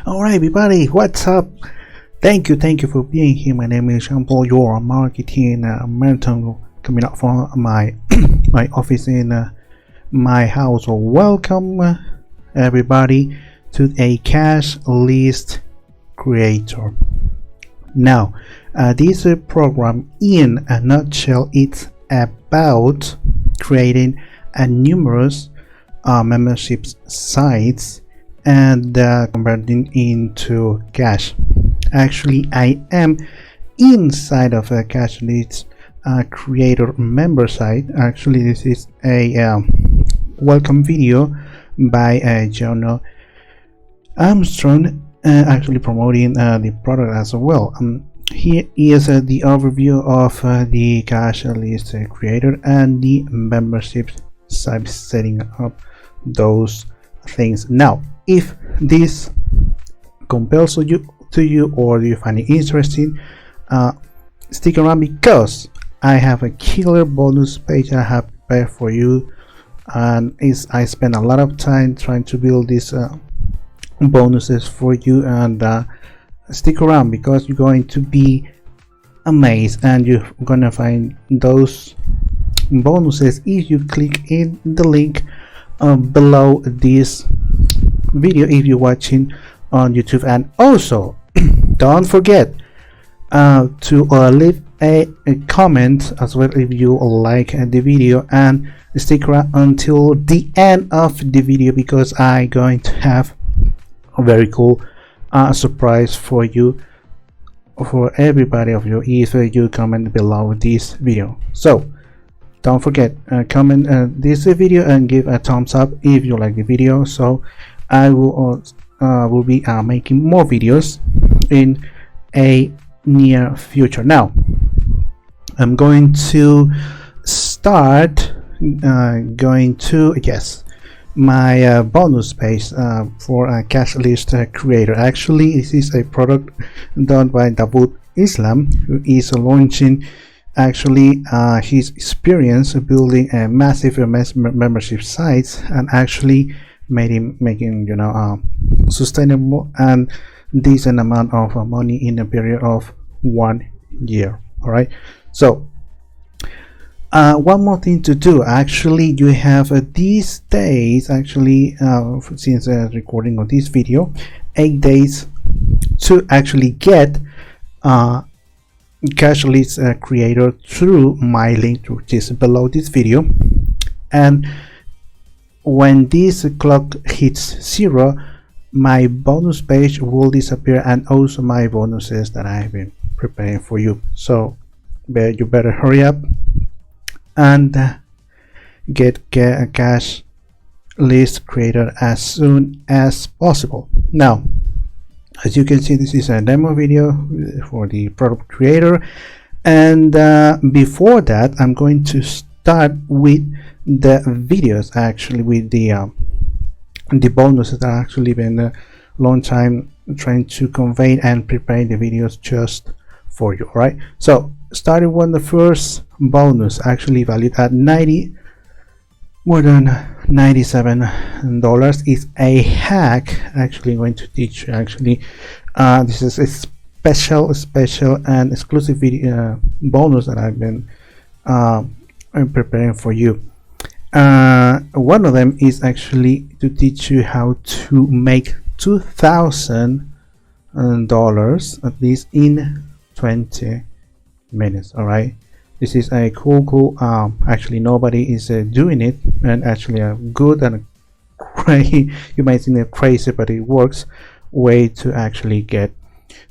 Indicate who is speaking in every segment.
Speaker 1: Alright everybody, what's up? Thank you for being here. My name is Jean-Paul, your marketing mentor coming up from my my office in my house. So welcome everybody to a cash list creator. Now this program in a nutshell, it's about creating a numerous membership sites and converting into cash. Actually, I am inside of a cash list creator member site. Actually, this is a welcome video by John Armstrong, actually promoting the product as well. Here is the overview of the cash list creator and the membership site, setting up those things. Now, if this compels you or you find it interesting, stick around, because I have a killer bonus page I have prepared for you, and I spent a lot of time trying to build these bonuses for you. And stick around, because you're going to be amazed and you're gonna find those bonuses if you click in the link below this video if you're watching on YouTube. And also don't forget to leave a comment as well if you like the video, and stick around until the end of the video, because I'm going to have a very cool surprise for you, for everybody of you, if you comment below this video. So don't forget, comment this video and give a thumbs up if you like the video, so I will be making more videos in a near future. Now I'm going to start going to my bonus page for a cash list creator. Actually, this is a product done by Dawood Islam, who is launching actually his experience building a massive membership sites, and actually making sustainable and decent amount of money in a period of 1 year. All right, so one more thing to do. Actually, you have these days, actually since recording of this video, 8 days to actually get cash list creator through my link, which is below this video. And when this clock hits 0, my bonus page will disappear, and also my bonuses that I've been preparing for you. So you better hurry up and get a cash list creator as soon as possible. Now, as you can see, this is a demo video for the product creator, and before that I'm going to start with the videos, actually with the bonuses that I actually been a long time trying to convey and prepare the videos just for you. All right, so starting with the first bonus, actually valued at more than $97, is a hack. Actually going to teach you, actually this is a special and exclusive video bonus that I've been preparing for you. One of them is actually to teach you how to make $2,000 at least in 20 minutes. All right, this is a cool actually nobody is doing it, and actually a good and crazy, you might think it crazy, but it works, way to actually get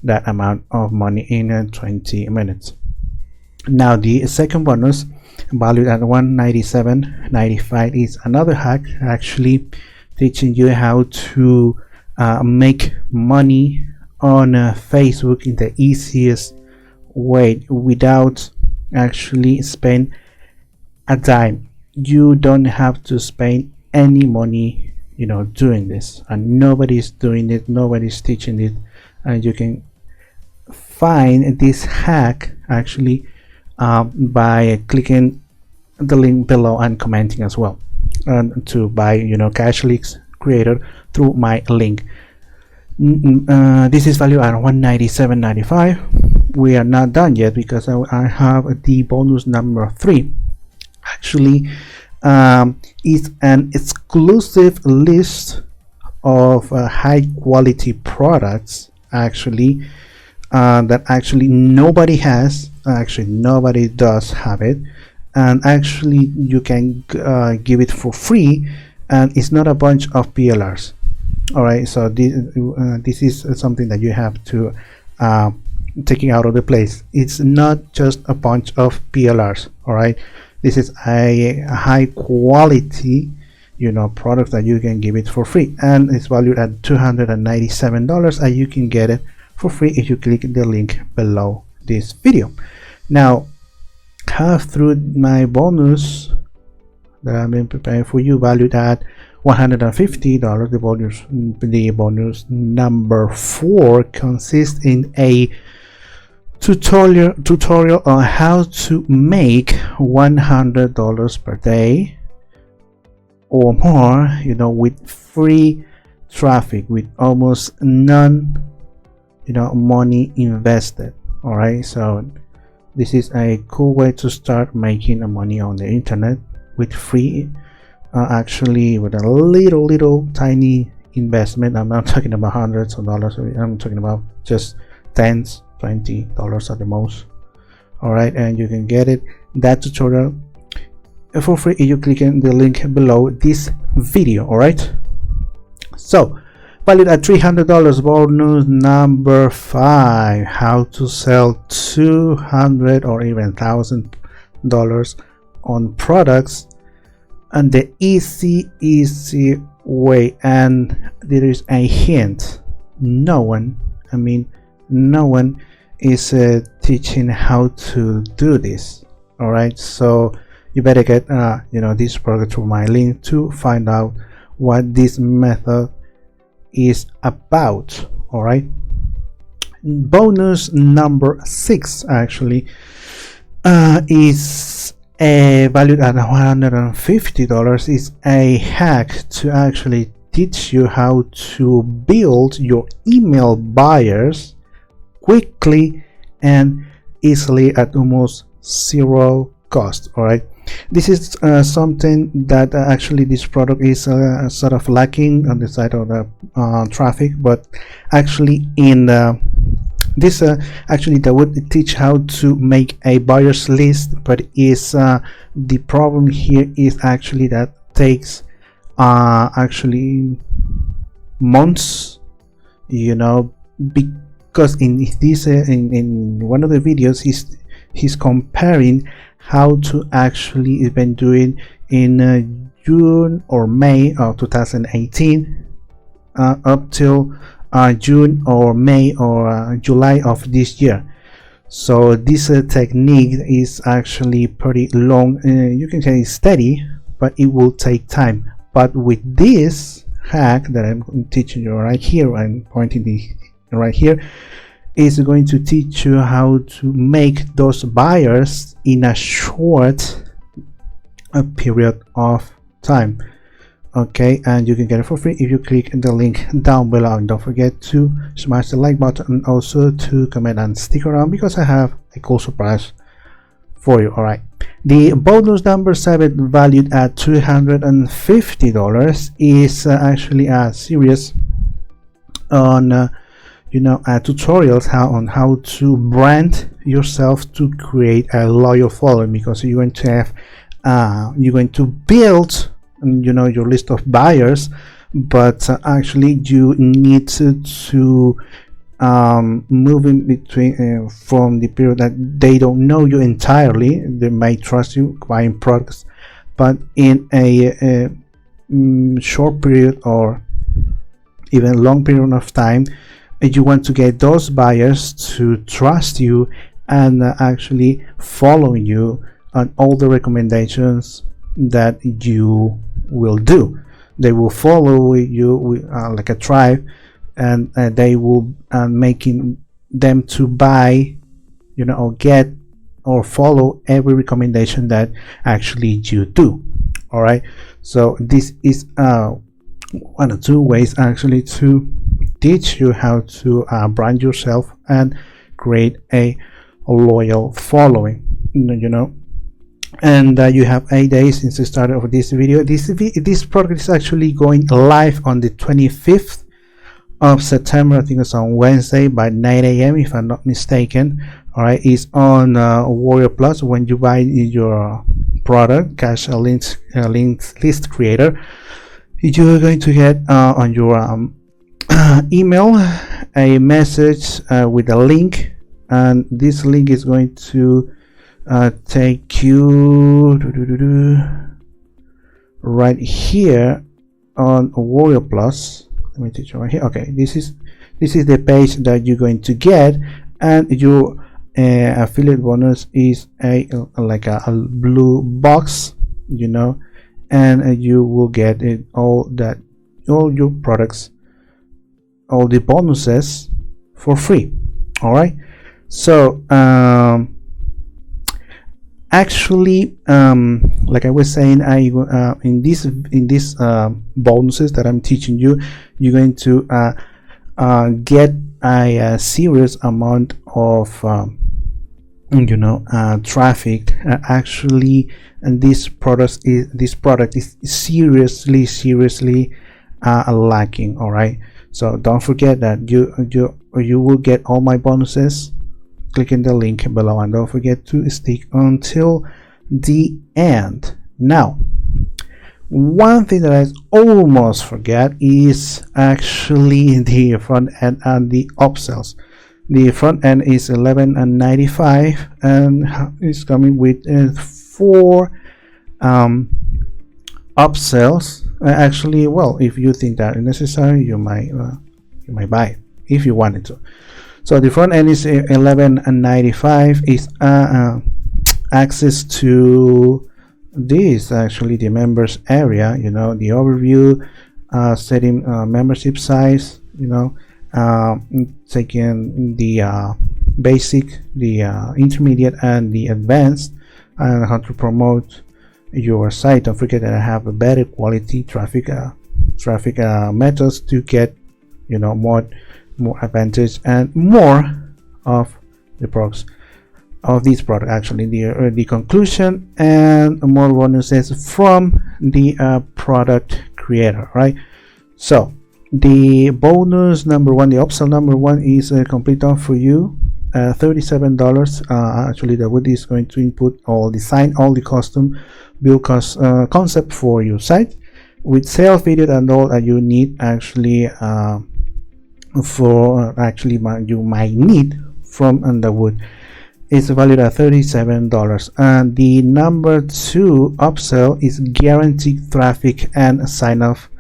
Speaker 1: that amount of money in 20 minutes. Now the second bonus, valued at $197.95, is another hack, actually teaching you how to make money on Facebook in the easiest way without actually spend a dime. You don't have to spend any money doing this, and nobody's doing it, nobody's teaching it. And you can find this hack actually by clicking the link below and commenting as well, and to buy cash list creator through my link. This is valued at 197.95. We are not done yet because I have the bonus number 3. Actually, it's an exclusive list of high quality products actually that actually nobody has. Actually nobody does have it, and actually you can give it for free, and it's not a bunch of PLRs. All right, so this is something that you have to take out of the place. It's not just a bunch of PLRs. All right, this is a high quality product that you can give it for free, and it's valued at $297, and you can get it for free if you click the link below this video. Now, have through my bonus that I've been preparing for you, valued at $150. The bonus number 4 consists in a tutorial on how to make $100 per day or more, with free traffic, with almost none money invested. All right, so this is a cool way to start making money on the internet with free, actually with a little tiny investment. I'm not talking about hundreds of dollars, I'm talking about just tens, $20 at the most. All right, and you can get that tutorial for free if you click on the link below this video. All right, so valued at $300, bonus number 5, how to sell $200 or even $1,000 on products, and the easy way. And there is a hint: no one is teaching how to do this. All right, so you better get this product through my link to find out what this method is about. All right, bonus number 6 actually is valued at $150. Is a hack to actually teach you how to build your email buyers quickly and easily at almost zero cost. All right, this is something that actually this product is sort of lacking on the side of the traffic, but actually in this actually that would teach how to make a buyers list, but is the problem here is actually that takes actually months, because in this in one of the videos he's comparing how to actually been doing in June or May of 2018 up till June or May or July of this year. So this technique is actually pretty long. You can say it's steady, but it will take time. But with this hack that I'm teaching you right here, I'm pointing this right here, is going to teach you how to make those buyers in a short period of time. Okay, and you can get it for free if you click the link down below, and don't forget to smash the like button and also to comment and stick around because I have a cool surprise for you. All right, the bonus number 7, valued at $250, is actually a series on tutorials on how to brand yourself to create a loyal following, because you're going to have you're going to build your list of buyers, but actually you need to move in between from the period that they don't know you entirely. They may trust you buying products, but in a short period or even long period of time, you want to get those buyers to trust you and actually follow you on all the recommendations that you will do. They will follow you like a tribe, and they will making them to buy, or get or follow every recommendation that actually you do. All right, so this is one or two ways actually to teach you how to brand yourself and create a loyal following, you know. And you have 8 days since the start of this video. This product is actually going live on the 25th of September. I think it's on Wednesday by 9 a.m. if I'm not mistaken. All right, it's on Warrior Plus. When you buy your product, Cash a list creator, you're going to get on your email a message with a link, and this link is going to take you right here on Warrior Plus. Let me teach you right here. Okay, this is the page that you're going to get, and your affiliate bonus is like a blue box, you know, and you will get it all your products, all the bonuses for free. All right, so actually, like I was saying, in this bonuses that I'm teaching you, you're going to get a serious amount of traffic. Actually, and this product is seriously lacking. All right, so don't forget that you will get all my bonuses. Click in the link below, and don't forget to stick until the end. Now, one thing that I almost forget is actually the front end and the upsells. The front end is $11.95 and it's coming with 4 upsells. Actually, well, if you think that is necessary, you might buy it if you wanted to. So the front end is $11.95. Is access to this, actually the members area, you know, the overview, setting membership size, you know, taking the basic, the intermediate, and the advanced, and how to promote your site. Don't forget that I have a better quality traffic methods to get, you know, more advantage and more of the products of this product. Actually, the conclusion and more bonuses from the product creator, right? So the bonus number one, the upsell number one, is complete done for you. $37. Actually, the wood is going to input all design, all the custom build concept for your site with sales video and all that you need. Actually, you might need from Underwood. It's valued at $37. And the number 2 upsell is guaranteed traffic and sign off,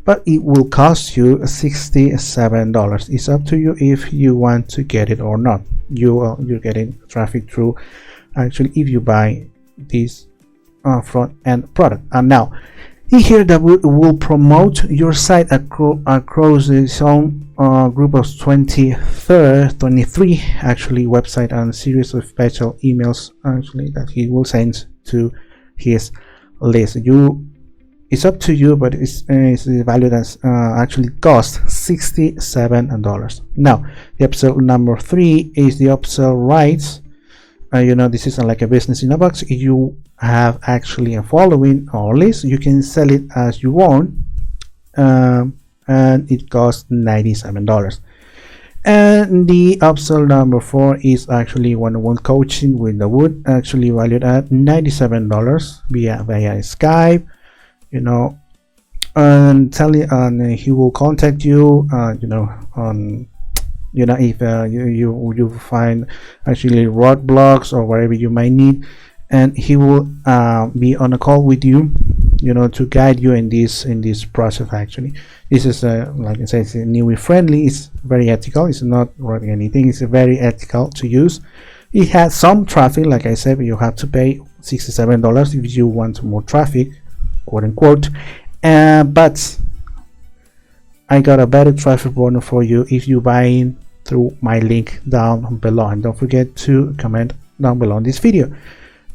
Speaker 1: but it will cost you $67. It's up to you if you want to get it or not. You're getting traffic through, actually, if you buy this front end product. And now in here, that will promote your site across its own group of 23 actually website and series of special emails, actually, that he will send to his list. It's up to you, but it's valued as actually cost $67. Now the upsell number 3 is the upsell rights. You know, this is like a business in a box. If you have actually a following or list, you can sell it as you want, and it costs $97. And the upsell number 4 is actually one-on-one coaching with the wood, actually valued at $97 via Skype, you know, and he will contact you, you know, on, you know, if you find actually roadblocks or whatever you might need, and he will be on a call with you, you know, to guide you in this process. Actually, this is like I said, it's newbie friendly. It's very ethical. It's not running anything. It's very ethical to use. It has some traffic, like I said, but you have to pay $67 if you want more traffic, quote unquote. But I got a better traffic bonus for you if you buy in through my link down below, and don't forget to comment down below on this video.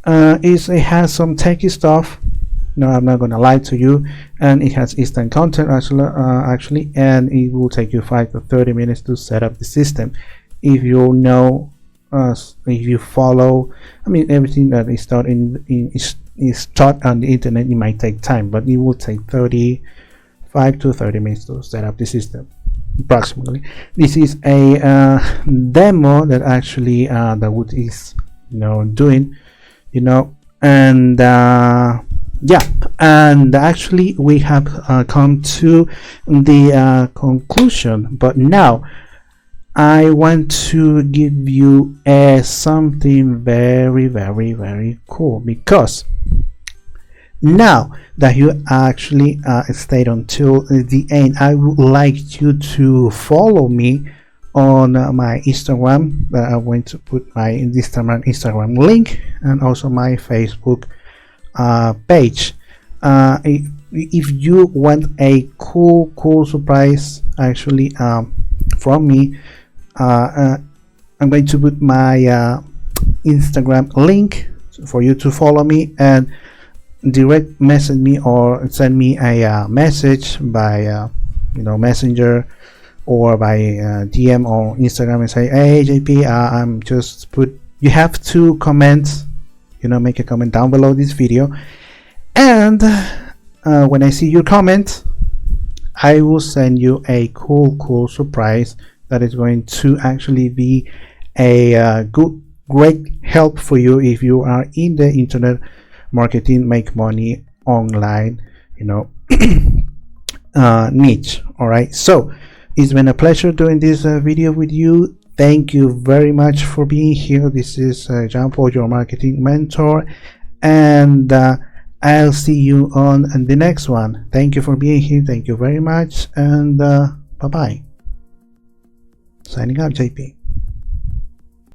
Speaker 1: It has some techy stuff, No, I'm not gonna lie to you. And it has instant content actually, and it will take you 5 to 30 minutes to set up the system. If you know, if you follow, I mean, everything that is taught is taught on the internet, it might take time, but it will take 35 to 30 minutes to set up the system approximately. This is a demo that actually Dawood is doing, and yeah, and actually we have come to the conclusion, but now I want to give you something very, very, very cool, because now that you actually stayed until the end, I would like you to follow me on my Instagram. I'm going to put my Instagram link, and also my Facebook page. If you want a cool surprise actually from me, I'm going to put my Instagram link for you to follow me and direct message me or send me a message by Messenger or by DM or Instagram and say, hey JP, I'm just you have to comment, make a comment down below this video, and when I see your comment, I will send you a cool surprise that is going to actually be a great help for you if you are in the internet marketing, make money online, niche. All right, so it's been a pleasure doing this video with you. Thank you very much for being here. This is Jean-Paul, your marketing mentor, and I'll see you on the next one. Thank you for being here. Thank you very much, and bye bye. Signing out, JP.